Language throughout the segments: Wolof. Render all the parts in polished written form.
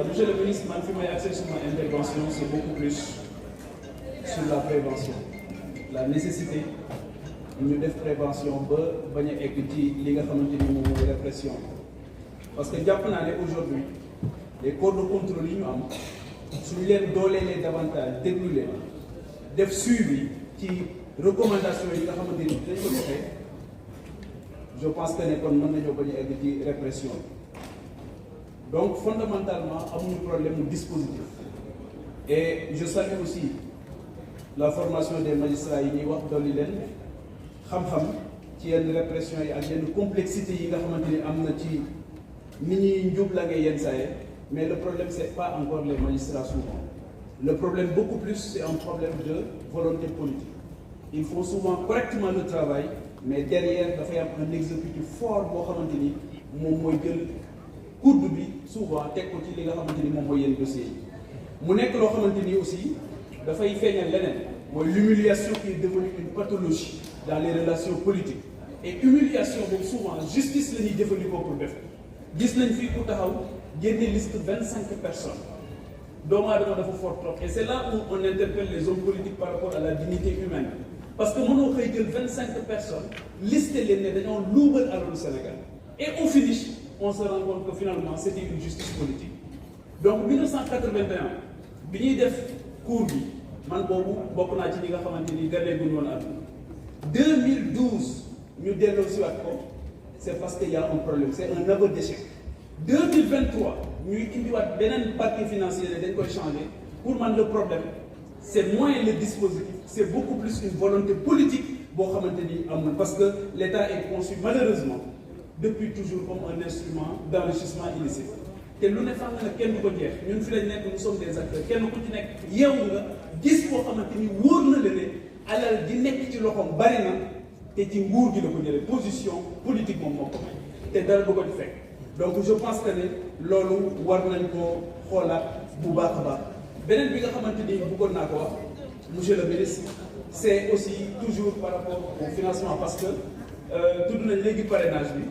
Monsieur le ministre, man fi may accès sur ma intervention, c'est beaucoup plus sur la prévention. La nécessité ñu def prévention ba bañ a egg ci li nga xamante ni moom mooy répression. Parce que jàpp naa ne aujourd'hui les corps de contrôle yi ñu am suñu leen dooleelee davantage déglu leen def suivi ci recommandation yi nga xamante ni dañ ko joxe, je pense que ne kon mën nañoo bañ a egg ci répression. Donc fondamentalement amuñu problème mu dispositif. Et je salue aussi la formation des magistrats yi ñuy wax dolli leen xam-xam ci yenn répression yi ak yenn complexité yi nga xamante ni am na ci ni ñuy njublange yenn saa yi, mais le problème c'est pas encore les magistrats souvent. Le problème beaucoup plus c'est un problème de volonté politique. Ils font souvent correctement le travail, mais derrière dafay am un exécutif fort boo xamante ni moom mooy jël courbe bi souvent teg ko ci li nga xamante ni moom mooy yenn dossiers yi. mu nekk loo xamante ni aussi dafay feeñal leneen mooy l'humiliation qui est devenue une pathologie dans les relations politiques. Et humiliation boobu souvent justice la ñuy jëfandikoo pour def gis nañ fii ku taxaw génne liste 25 personnes doomu aadama dafa fort trop. Et c'est là où on interpelle les hommes politiques par rapport à la dignité humaine. Parce que mënoo xëy jël 25 personnes listé leen ne dañoo luubal alalu Sénégal et au finish on se rend compte que finalement c'était une justice politique. Donc 1981 bi ñuy def cour bi man boobu bokk naa ci ñi nga xamante ni gane guñ woon àdduna. 2012 ñu delloo si waat ko c'est parce que y a un problème, c'est un aveu d'échec. 2023 ñuy indiwaat beneen partie financière dañ koy changer. Pour man le problème c'est moins le dispositif, c'est beaucoup plus une volonté politique boo xamante ni am na, parce que l'État est conçu malheureusement depuis toujours comme un instrument d'enrichissement illicite. te lu ne fànn nag kenn du ko jeex ñun fi lañ nekk nous sommes des acteurs, kenn ku ci nekk yeewu nga gis koo xamante ni wóor na la ne alal di nekk ci loxoom bari na te ci nguur gi la ko jëlee position politique moom moo ko may te dara du ko ci fekk. Donc je pense que ne loolu war nañ ko xoolaat bu baax a baax. beneen bi nga xamante ni bëggoon naa ko wax monsieur le ministre, c'est aussi toujours par rapport au financement, parce que tudd nañ léegi parrainage bi.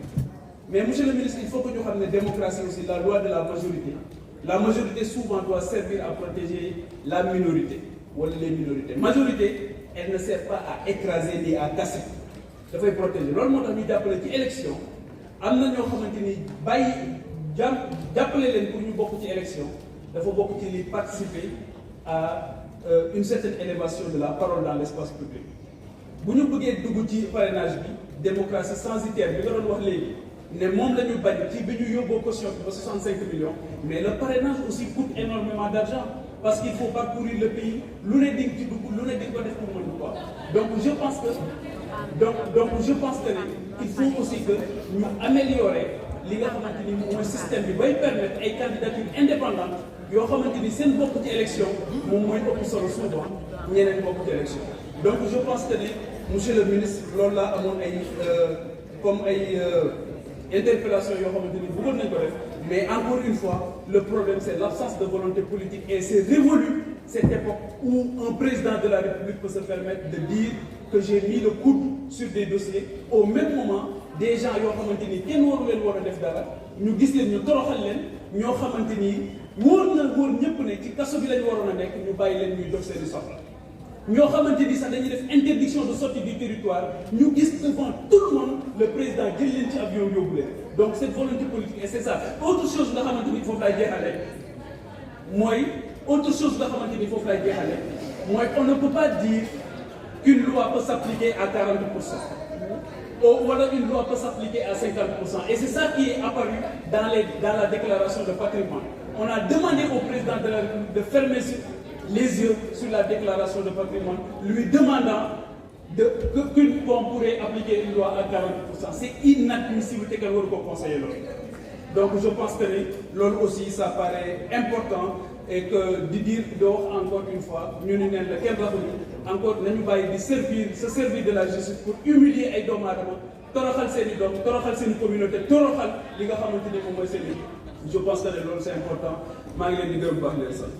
Mais monsieur le ministre, il faut que ñu xam ne démocratie aussi, la loi de la majorité souvent doit servir à protéger la minorité wala les minorités. Majorité, elle ne sert pas à écraser ni à casser, dafay protéger. Loolu moo tax ñu jàppale ci élection am na ñoo xamante ni bàyyi jàppale leen pour ñu bokk ci élection dafa bokk ci li participer à une certaine élévation de la parole dans l'espace public. Bu ñu bëggee dugg ci parrainage bi, démocratie censitaire bi nga doon wax léegi ne moom la ñu bañ ci bi ñu yóbboo caution bi ba 65 millions, mais le parrainage aussi coûte énormément d'argent parce qu'il faut parcourir le pays, lu ne di ci dugg lu ne di ko def pour mën quoi. Donc je pense que il faut aussi que ñu améliorer li nga xamante ni mooy système bi bay permettre ay candidatures indépendantes yoo xamante ni seen bokk ci élection moom mooy ëpp solo souvent ñeneen bokk ci élection. Donc je pense que ne monsieur le ministre loolu laa amoon ay comme ay interpellation yoo xamante ni bëggoon nañ ko def, mais encore une fois le problème c'est l'absence de volonté politique et c'est révolu cette époque où un président de la République peut se permettre de dire que j'ai mis le coude sur des dossiers au même moment des gens yoo xamante ni kenn waru leen war a def dara ñu gis leen ñu toroxal leen ñoo xamante ni wóor ñëpp ne ci kaso bi lañ waroon a nekk ñu bàyyi leen ñuy dox seen i soxla. ñoo xamante ni sax dañuy def interdiction de sortie du territoire ñu gis devant tout le monde le président jël leen ci avion yóbbu leen. Donc cette volonté politique, et c'est ça. Autre chose nga xamante ni foofu laay jeexale mooy on ne peut pas dire qu'une loi peut s'appliquer à 40%. Ou alors une loi peut s'appliquer à 50%. Et c'est ça qui est apparu dans la déclaration de patrimoine. On a demandé au président de la République de fermer les yeux sur la déclaration de patrimoine, lui demandant qu'on pourrait appliquer une loi à 40%. C'est inadmissible que quelqu'un ne conseiller l'autre. Donc je pense que l'autre aussi, ça paraît important et que de dire encore une fois, nous n'avons encore se servir de la justice pour humilier les hommes, toroxal seen i doom, toroxal seen communauté, toroxal li nga xamante ni moom mooy seen i. Je pense que loolu c'est important. maa ngi leen di gërëm baax leen sant.